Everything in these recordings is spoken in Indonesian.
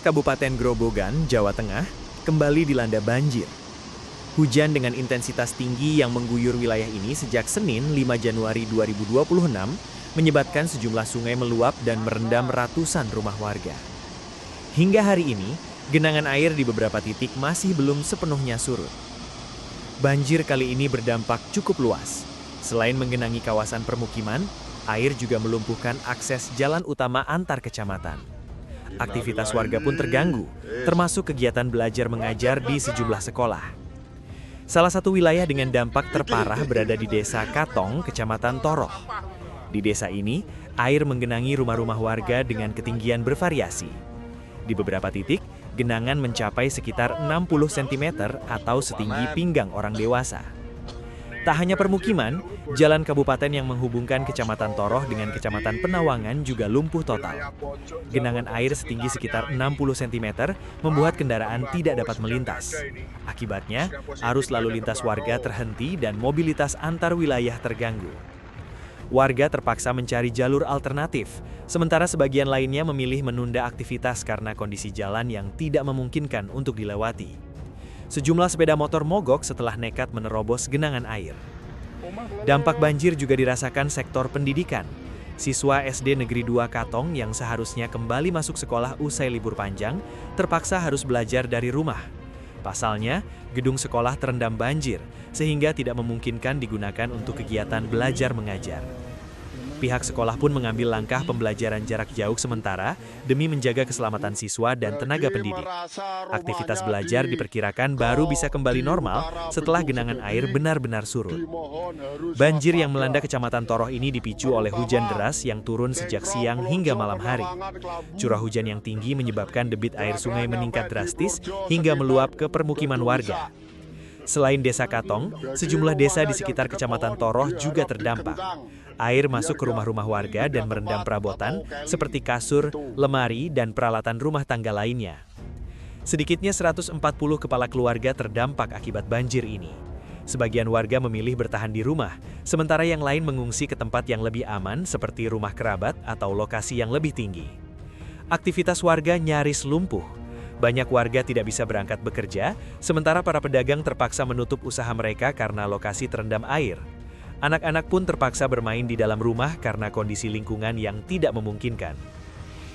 Kabupaten Grobogan, Jawa Tengah, kembali dilanda banjir. Hujan dengan intensitas tinggi yang mengguyur wilayah ini sejak Senin 5 Januari 2026 menyebabkan sejumlah sungai meluap dan merendam ratusan rumah warga. Hingga hari ini, genangan air di beberapa titik masih belum sepenuhnya surut. Banjir kali ini berdampak cukup luas. Selain menggenangi kawasan permukiman, air juga melumpuhkan akses jalan utama antar kecamatan. Aktivitas warga pun terganggu, termasuk kegiatan belajar mengajar di sejumlah sekolah. Salah satu wilayah dengan dampak terparah berada di Desa Katong, Kecamatan Toroh. Di desa ini, air menggenangi rumah-rumah warga dengan ketinggian bervariasi. Di beberapa titik, genangan mencapai sekitar 60 cm atau setinggi pinggang orang dewasa. Tak hanya permukiman, jalan kabupaten yang menghubungkan Kecamatan Toroh dengan Kecamatan Penawangan juga lumpuh total. Genangan air setinggi sekitar 60 cm membuat kendaraan tidak dapat melintas. Akibatnya, arus lalu lintas warga terhenti dan mobilitas antar wilayah terganggu. Warga terpaksa mencari jalur alternatif, sementara sebagian lainnya memilih menunda aktivitas karena kondisi jalan yang tidak memungkinkan untuk dilewati. Sejumlah sepeda motor mogok setelah nekat menerobos genangan air. Dampak banjir juga dirasakan sektor pendidikan. Siswa SD Negeri 2 Katong yang seharusnya kembali masuk sekolah usai libur panjang, terpaksa harus belajar dari rumah. Pasalnya, gedung sekolah terendam banjir, sehingga tidak memungkinkan digunakan untuk kegiatan belajar mengajar. Pihak sekolah pun mengambil langkah pembelajaran jarak jauh sementara demi menjaga keselamatan siswa dan tenaga pendidik. Aktivitas belajar diperkirakan baru bisa kembali normal setelah genangan air benar-benar surut. Banjir yang melanda Kecamatan Toroh ini dipicu oleh hujan deras yang turun sejak siang hingga malam hari. Curah hujan yang tinggi menyebabkan debit air sungai meningkat drastis hingga meluap ke permukiman warga. Selain Desa Katong, sejumlah desa di sekitar Kecamatan Toroh juga terdampak. Air masuk ke rumah-rumah warga dan merendam perabotan seperti kasur, lemari, dan peralatan rumah tangga lainnya. Sedikitnya 140 kepala keluarga terdampak akibat banjir ini. Sebagian warga memilih bertahan di rumah, sementara yang lain mengungsi ke tempat yang lebih aman seperti rumah kerabat atau lokasi yang lebih tinggi. Aktivitas warga nyaris lumpuh. Banyak warga tidak bisa berangkat bekerja, sementara para pedagang terpaksa menutup usaha mereka karena lokasi terendam air. Anak-anak pun terpaksa bermain di dalam rumah karena kondisi lingkungan yang tidak memungkinkan.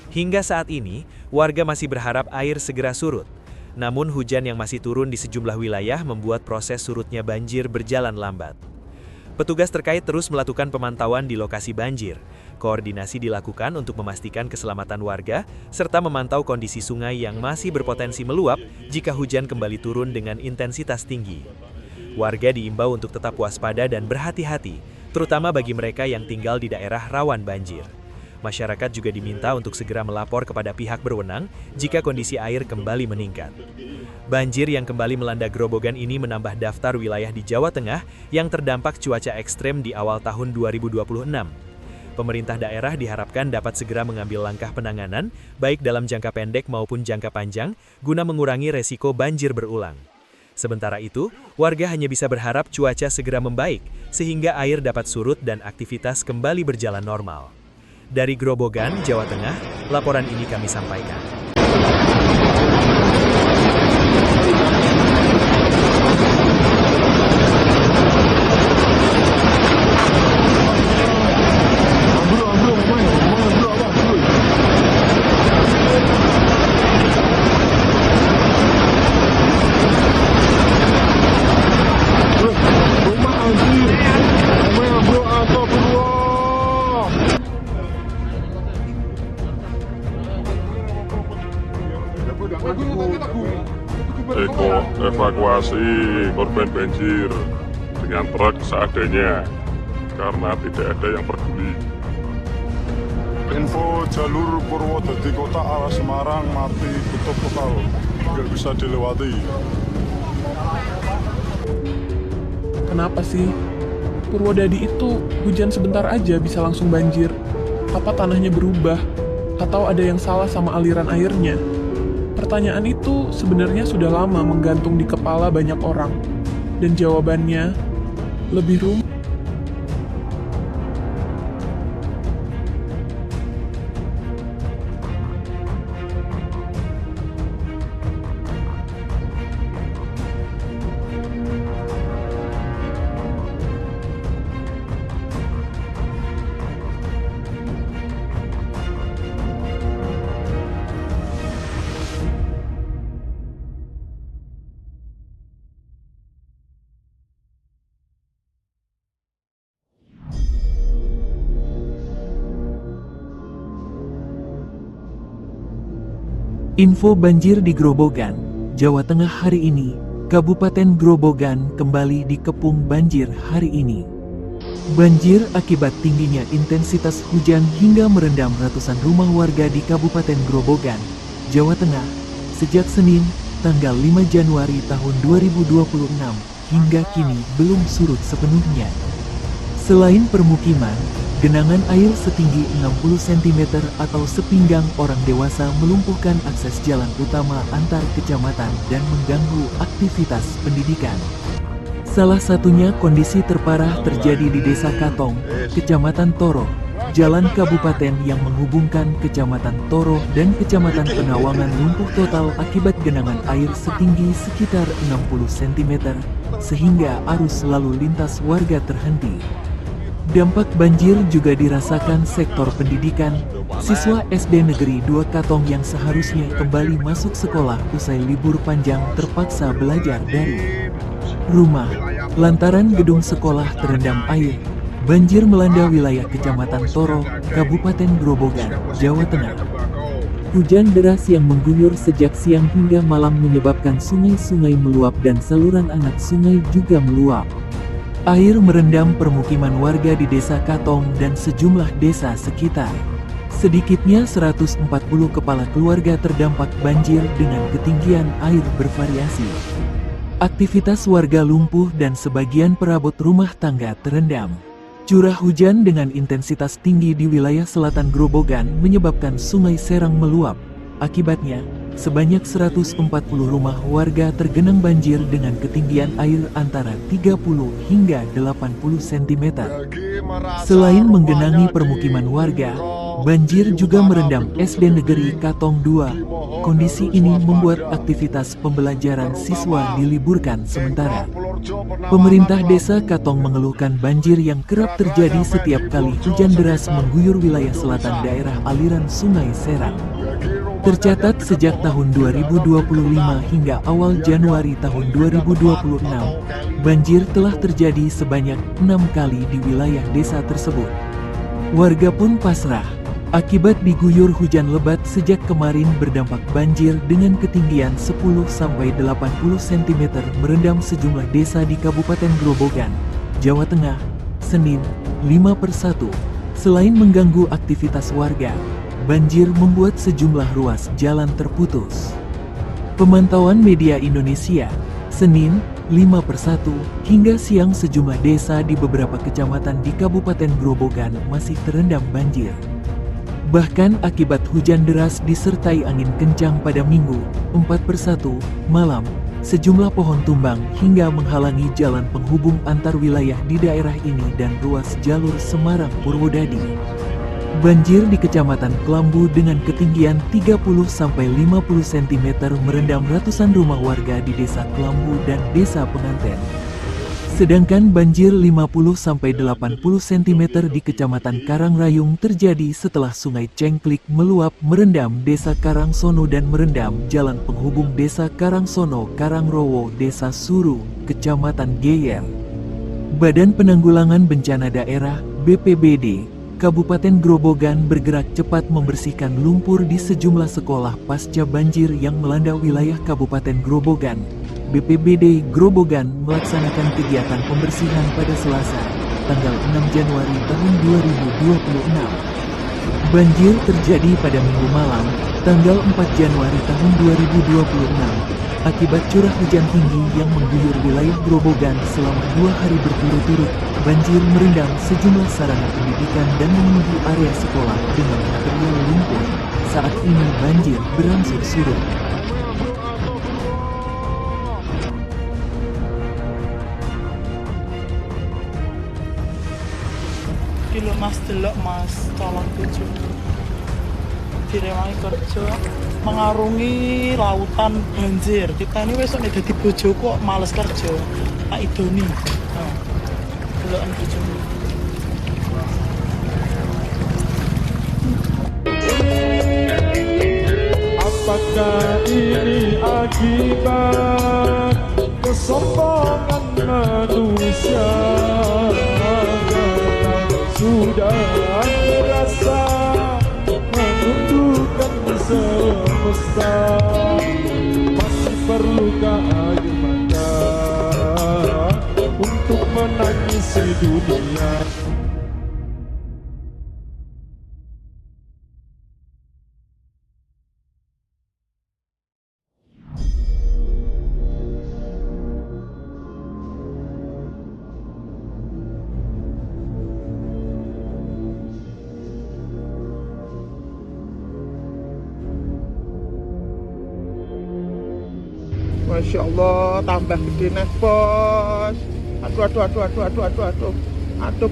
Hingga saat ini, warga masih berharap air segera surut. Namun hujan yang masih turun di sejumlah wilayah membuat proses surutnya banjir berjalan lambat. Petugas terkait terus melakukan pemantauan di lokasi banjir. Koordinasi dilakukan untuk memastikan keselamatan warga, serta memantau kondisi sungai yang masih berpotensi meluap jika hujan kembali turun dengan intensitas tinggi. Warga diimbau untuk tetap waspada dan berhati-hati, terutama bagi mereka yang tinggal di daerah rawan banjir. Masyarakat juga diminta untuk segera melapor kepada pihak berwenang jika kondisi air kembali meningkat. Banjir yang kembali melanda Grobogan ini menambah daftar wilayah di Jawa Tengah yang terdampak cuaca ekstrem di awal tahun 2026. Pemerintah daerah diharapkan dapat segera mengambil langkah penanganan, baik dalam jangka pendek maupun jangka panjang, guna mengurangi resiko banjir berulang. Sementara itu, warga hanya bisa berharap cuaca segera membaik, sehingga air dapat surut dan aktivitas kembali berjalan normal. Dari Grobogan, Jawa Tengah, laporan ini kami sampaikan. Evakuasi korban banjir dengan truk seadanya karena tidak ada yang peduli. Info jalur Purwodadi Kota arah Semarang mati tutup total, nggak bisa dilewati. Kenapa sih? Purwodadi itu hujan sebentar aja bisa langsung banjir. Apa tanahnya berubah? Atau ada yang salah sama aliran airnya? Pertanyaan itu sebenarnya sudah lama menggantung di kepala banyak orang. Dan jawabannya lebih rumit. Info banjir di Grobogan, Jawa Tengah hari ini. Kabupaten Grobogan kembali dikepung banjir hari ini. Banjir akibat tingginya intensitas hujan hingga merendam ratusan rumah warga di Kabupaten Grobogan, Jawa Tengah, sejak Senin, tanggal 5 Januari tahun 2026, hingga kini belum surut sepenuhnya. Selain permukiman, genangan air setinggi 60 cm atau sepinggang orang dewasa melumpuhkan akses jalan utama antar kecamatan dan mengganggu aktivitas pendidikan. Salah satunya kondisi terparah terjadi di Desa Katong, Kecamatan Toro, jalan kabupaten yang menghubungkan Kecamatan Toro dan Kecamatan Penawangan lumpuh total akibat genangan air setinggi sekitar 60 cm, sehingga arus lalu lintas warga terhenti. Dampak banjir juga dirasakan sektor pendidikan. Siswa SD Negeri 2 Katong yang seharusnya kembali masuk sekolah usai libur panjang terpaksa belajar dari rumah lantaran gedung sekolah terendam air. Banjir melanda wilayah Kecamatan Toro, Kabupaten Grobogan, Jawa Tengah. Hujan deras yang mengguyur sejak siang hingga malam menyebabkan sungai-sungai meluap dan saluran anak sungai juga meluap. Air merendam permukiman warga di Desa Katong dan sejumlah desa sekitar. Sedikitnya 140 kepala keluarga terdampak banjir dengan ketinggian air bervariasi. Aktivitas warga lumpuh dan sebagian perabot rumah tangga terendam. Curah hujan dengan intensitas tinggi di wilayah selatan Grobogan menyebabkan Sungai Serang meluap. Akibatnya, sebanyak 140 rumah warga tergenang banjir dengan ketinggian air antara 30 hingga 80 cm. Selain menggenangi permukiman warga, banjir juga merendam SD Negeri Katong 2. Kondisi ini membuat aktivitas pembelajaran siswa diliburkan sementara. Pemerintah Desa Katong mengeluhkan banjir yang kerap terjadi setiap kali hujan deras mengguyur wilayah selatan daerah aliran Sungai Serang. Tercatat sejak tahun 2025 hingga awal Januari tahun 2026, banjir telah terjadi sebanyak 6 kali di wilayah desa tersebut. Warga pun pasrah, akibat diguyur hujan lebat sejak kemarin berdampak banjir dengan ketinggian 10-80 cm merendam sejumlah desa di Kabupaten Grobogan, Jawa Tengah, Senin, 5/1. Selain mengganggu aktivitas warga, banjir membuat sejumlah ruas jalan terputus. Pemantauan media Indonesia, Senin, 5/1, hingga siang sejumlah desa di beberapa kecamatan di Kabupaten Grobogan masih terendam banjir. Bahkan akibat hujan deras disertai angin kencang pada Minggu, 4/1, malam, sejumlah pohon tumbang hingga menghalangi jalan penghubung antar wilayah di daerah ini dan ruas jalur Semarang-Purwodadi. Banjir di Kecamatan Kelambu dengan ketinggian 30-50 cm merendam ratusan rumah warga di Desa Kelambu dan Desa Penganten. Sedangkan banjir 50-80 cm di Kecamatan Karangrayung terjadi setelah Sungai Cengklik meluap merendam Desa Karangsono dan merendam jalan penghubung Desa Karangsono, Karangrowo, Desa Suru, Kecamatan Geyer. Badan Penanggulangan Bencana Daerah (BPBD) Kabupaten Grobogan bergerak cepat membersihkan lumpur di sejumlah sekolah pasca banjir yang melanda wilayah Kabupaten Grobogan. BPBD Grobogan melaksanakan kegiatan pembersihan pada Selasa, tanggal 6 Januari tahun 2026. Banjir terjadi pada Minggu malam, tanggal 4 Januari tahun 2026, akibat curah hujan tinggi yang mengguyur wilayah Grobogan selama 2 hari berturut-turut. Banjir merendam sejumlah sarana pendidikan dan memenuhi area sekolah dengan material lumpur. Saat ini banjir berangsur surut. Kilo mas delok mas calon bojo direwangi kerja mengarungi lautan banjir. Kita ini besok nih dadi bojo kok males kerja tak idoni delokan bojo. Apakah ini akibat kesombongan manusia? Sudah merasa menundukkan semesta masih perlukah air mata untuk menangisi dunia. Masya Allah, tambah gede nih bos. Aduh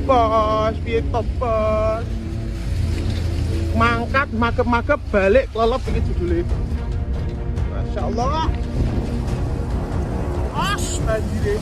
bos, piye to bos? Mangkat, magep balik kelelep iki judule. Masya Allah. As banjire.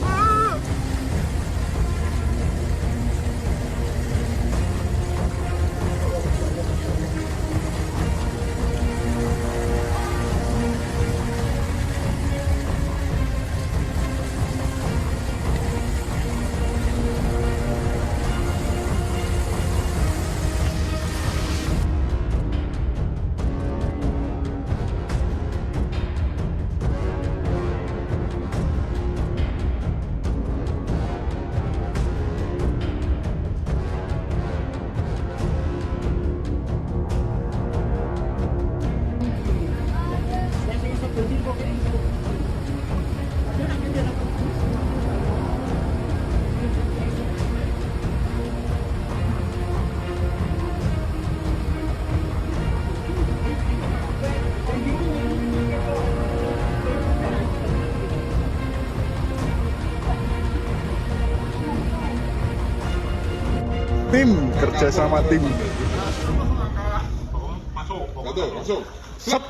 Tim, kerja sama tim. Masuk. Sep.